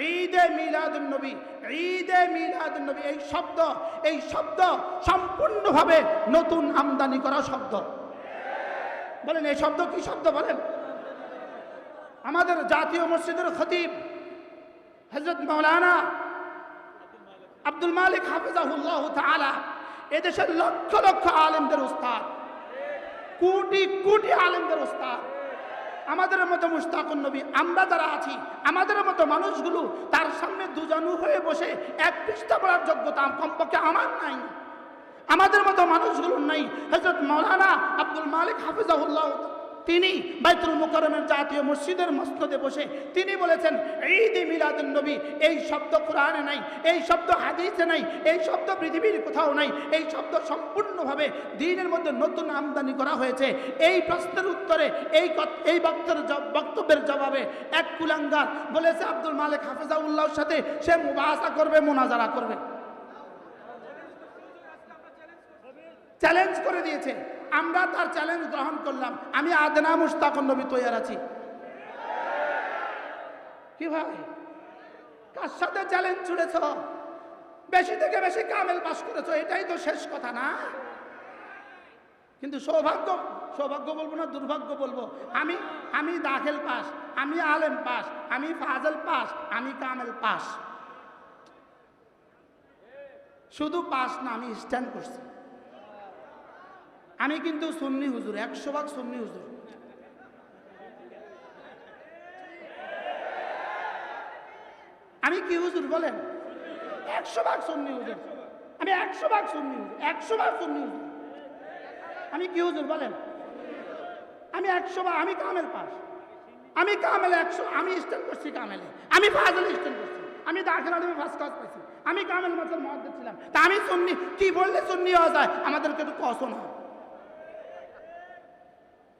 ঈদে মিলাদুন নবী, ঈদে মিলাদুন নবী এই শব্দ সম্পূর্ণভাবে নতুন আমদানি করা শব্দ। বলেন এই শব্দ কি শব্দ বলেন? আমাদের জাতীয় মসজিদের খতিব হযরত মাওলানা আব্দুল মালিক হাফিজাহুল্লাহ তাআলা এদেশের লক্ষ লক্ষ আলেমদের উস্তাদ, কোটি কোটি আলেমদের উস্তাদ। আমাদের মতো মুশতাকুন নবী আমরা যারা আছি, আমাদের মতো মানুষগুলো তার সামনে দুজানু হয়ে বসে এক পৃষ্ঠা পড়ার যোগ্যতা কমপক্ষে আমার নাই, আমাদের মতো মানুষগুলোর নাই। হযরত মাওলানা আব্দুল মালিক হাফিজাহুল্লাহ তিনি বাইতুল মুকাররমের জাতীয় মসজিদের মসনদে বসে তিনি বলেছেন, ঈদে মিলাদুন নবী এই শব্দ কোরআনে নাই, এই শব্দ হাদিসে নাই, এই শব্দ পৃথিবীর কোথাও নাই, এই শব্দ সম্পূর্ণভাবে দ্বীনের মধ্যে নতুন আমদানি করা হয়েছে। এই প্রশ্নের উত্তরে এই বক্তব্যের জবাবে এক কুলাঙ্গার বলেছে আব্দুল মালিক হাফিজাহুল্লাহর সাথে সে মুবাহাসা করবে, মুনাজারা করবে, চ্যালেঞ্জ করে দিয়েছে। আমরা তার চ্যালেঞ্জ গ্রহণ করলাম। আমি আদনা মুশতাকুন নবী তৈয়ার আছি। কি ভাই, কার সাথে চ্যালেঞ্জ ছুড়েছ? বেশি থেকে বেশি কামেল পাস করেছো, এটাই তো শেষ কথা না? কিন্তু সৌভাগ্য বলবো না, দুর্ভাগ্য বলবো, আমি দাখিল পাস, আমি আলেম পাস, আমি ফাজল পাস, আমি কামেল পাস। শুধু পাস না, আমি স্ট্যান্ড করছি। আমি কিন্তু সুন্নি হুজুর, 100% সুন্নি হুজুর। আমি কি হুজুর বলেন? 100% সুন্নি হুজুর। আমি 100% সুন্নি হুজুর, 100% সুন্নি হুজুর। আমি কি হুজুর বলেন? আমি 100%, আমি কামেল পাস, আমি কামেল 100, আমি স্ট্যান্ড করছি কামেলে, আমি ফাজল স্ট্যান্ড করছি, আমি দাখিল আলমে ফার্স্ট ক্লাস পাইছি, আমি কামেল মাসাল মুহাদ্দিস ছিলাম। তা আমি সুন্নি, কি বললে সুন্নি হওয়া যায়? আমাদেরকে একটু কষ্ট না,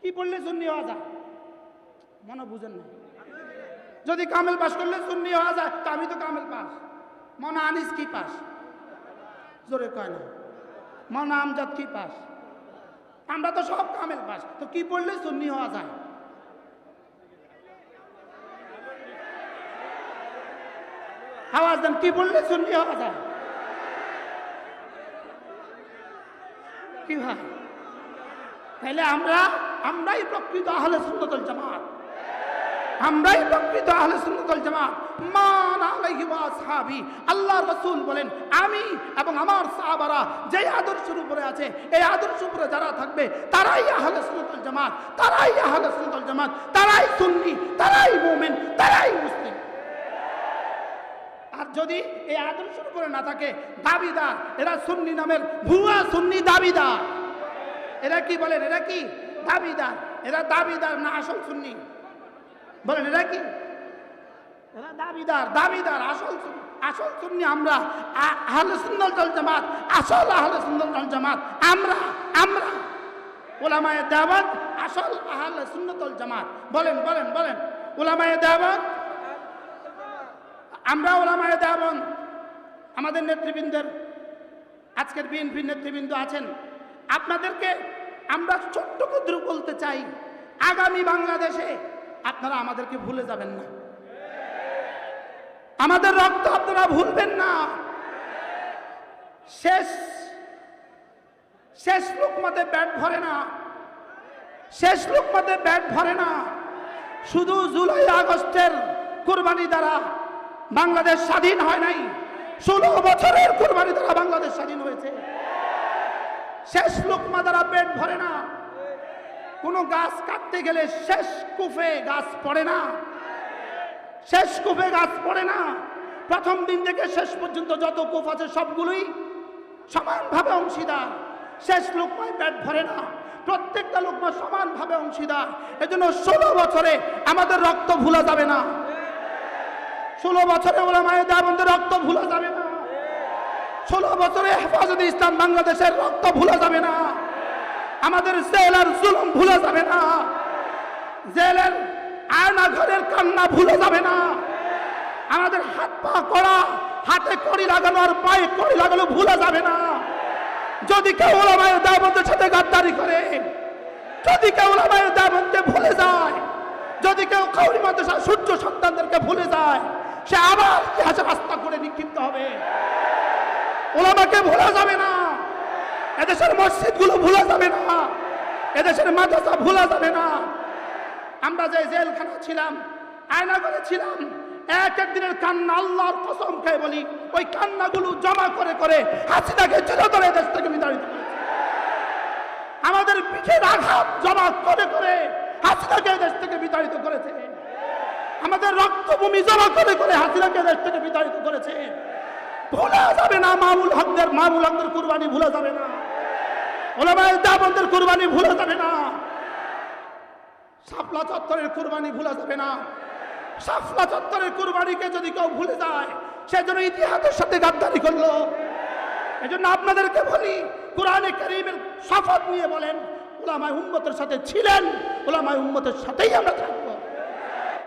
কি বললে সুন্নি হওয়া যায়? মনে বুঝেন না। যদি কামেল পাস করলে সুন্নি হওয়া যায়, তো আমি তো কামেল পাস। মনে আনিস কি পাস? জোরে কয় না। মনে আমজাদ কি পাস? আমরা তো সব কামেল পাস। তো কি পড়লে সুন্নি হওয়া যায়? আওয়াজ দেন, কি বললে সুন্নি হওয়া যায়? কি ভাই, তাহলে আমরাই প্রকৃত আহলে সুন্নাত ওয়াল জামাত, আমরাই প্রকৃত আহলে সুন্নাত ওয়াল জামাত। মান আলাইহি ওয়া আসহাবি, আল্লাহর রাসূল বলেন, আমি এবং আমার সাহাবারা যে আদর্শের উপরে আছে, এই আদর্শের উপরে যারা থাকবে তারাই আহলে সুন্নাত ওয়াল জামাত, তারাই আহলে সুন্নাত ওয়াল জামাত, তারাই সুন্নি, তারাই মুমিন, তারাই মুসলিম। আর যদি এই আদর্শের উপরে না থাকে, দাবিদার, এরা সুন্নি নামের ভুয়া সুন্নি দাবিদার। এরা কি বলেন? এরা কি দাবিদার? এরা দাবিদার না আসল সুন্নি? বলেন এরা কি? এরা দাবিদার আসল সুন্নি আমরা, আহলে সুন্নাত ওয়াল জামাত, আসল আহলে সুন্নাত ওয়াল জামাত আমরা উলামায়ে দেওবন্দ আসল আহলে সুন্নাত ওয়াল জামাত। বলেন উলামায়ে দেওবন্দ, আমরা উলামায়ে দেওবন্দ। আমাদের নেতৃবৃন্দের, আজকের বিএনপির নেতৃবৃন্দ আছেন, আপনাদেরকে আমরা ছোট্ট ক্ষুদ্র বলতে চাই, আগামী বাংলাদেশে আপনারা আমাদেরকে ভুলে যাবেন না, আমাদের রক্ত আপনারা ভুলবেন না। শেষ লোকমাতে পেট ভরে না, শেষ লোকমাতে পেট ভরে না। শুধু জুলাই আগস্টের কুরবানি দ্বারা বাংলাদেশ স্বাধীন হয় নাই, 16 বছরের কুরবানি দ্বারা বাংলাদেশ স্বাধীন হয়েছে। শেষ লোকমা দ্বারা পেট ভরে না। কোনো গাছ কাটতে গেলে শেষ কুফে গাছ পড়ে না, শেষ কুফে গাছ পড়ে না। প্রথম দিন থেকে শেষ পর্যন্ত যত কুফ আছে সবগুলোই সমানভাবে অংশীদার। শেষ লোকমায় পেট ভরে না, প্রত্যেকটা লোকমা সমানভাবে অংশীদার। এজন্য 16 বছরে আমাদের রক্ত ভুলা যাবে না, 16 বছরে উলামায়ে দেওবন্দের রক্ত ভুলা যাবে না, 16 বছরে হেফাজতে ইসলাম বাংলাদেশের রক্ত ভুলা যাবে না, আমাদের জেলের জুলুম ভুলা যাবে না, জেলের আয়না ঘরের কান্না ভুলা যাবে না, আমাদের হাত পা করা, হাতে কড়ি লাগানো আর পায়ে কড়ি লাগানো ভুলা যাবে না। যদি কেউ উলামায়ে দেওবন্দের সাথে গাদ্দারি করে, যদি কেউ উলামায়ে দেওবন্দকে ভুলে যায়, যদি কেউ কাউরি মাদ্রাসার সূর্য সন্তানদেরকে ভুলে যায়, সে আবার ইতিহাসে রাস্তা করে নিক্ষিপ্ত হবে। ওলামাকে ভোলা যাবে না, এদেশের মসজিদগুলো ভোলা যাবে না, এদেশের মাদ্রাসা ভোলা যাবে না। আমরা যে জেলখানা ছিলাম, আয়নাগরে ছিলাম, এক এক দিনের কান্না, আল্লাহর কসম খেয়ে বলি, ওই কান্নাগুলো জমা করে করে হাসিনাকে চিরতরে দেশ থেকে বিতাড়িত করেছে। আমাদের পিঠের আঘাত জমা করে করে হাসিনাকে দেশ থেকে বিতাড়িত করেছে। আমাদের রক্তভূমি জমা করে করে হাসিনাকে দেশ থেকে বিতাড়িত করেছে। ভোলা যাবে না মামুল হকদের কুরবানি ভোলা যাবে না, ওলামায়ে দেওবন্দের কুরবানি ভোলা যাবে না, শাপলা চত্বরের কুরবানি ভোলা যাবে না। শাপলা চত্বরের কুরবানিকে যদি কেউ ভুলে যায়, সেজন্য ইতিহাসের সাথে গাদ্দারি করলো। এজন্য আপনাদেরকে বলি, কোরআনে কারীমের শপথ নিয়ে বলেন, উলামায়ে উম্মতের সাথে ছিলেন, উলামায়ে উম্মতের সাথেই আমরা থাকব।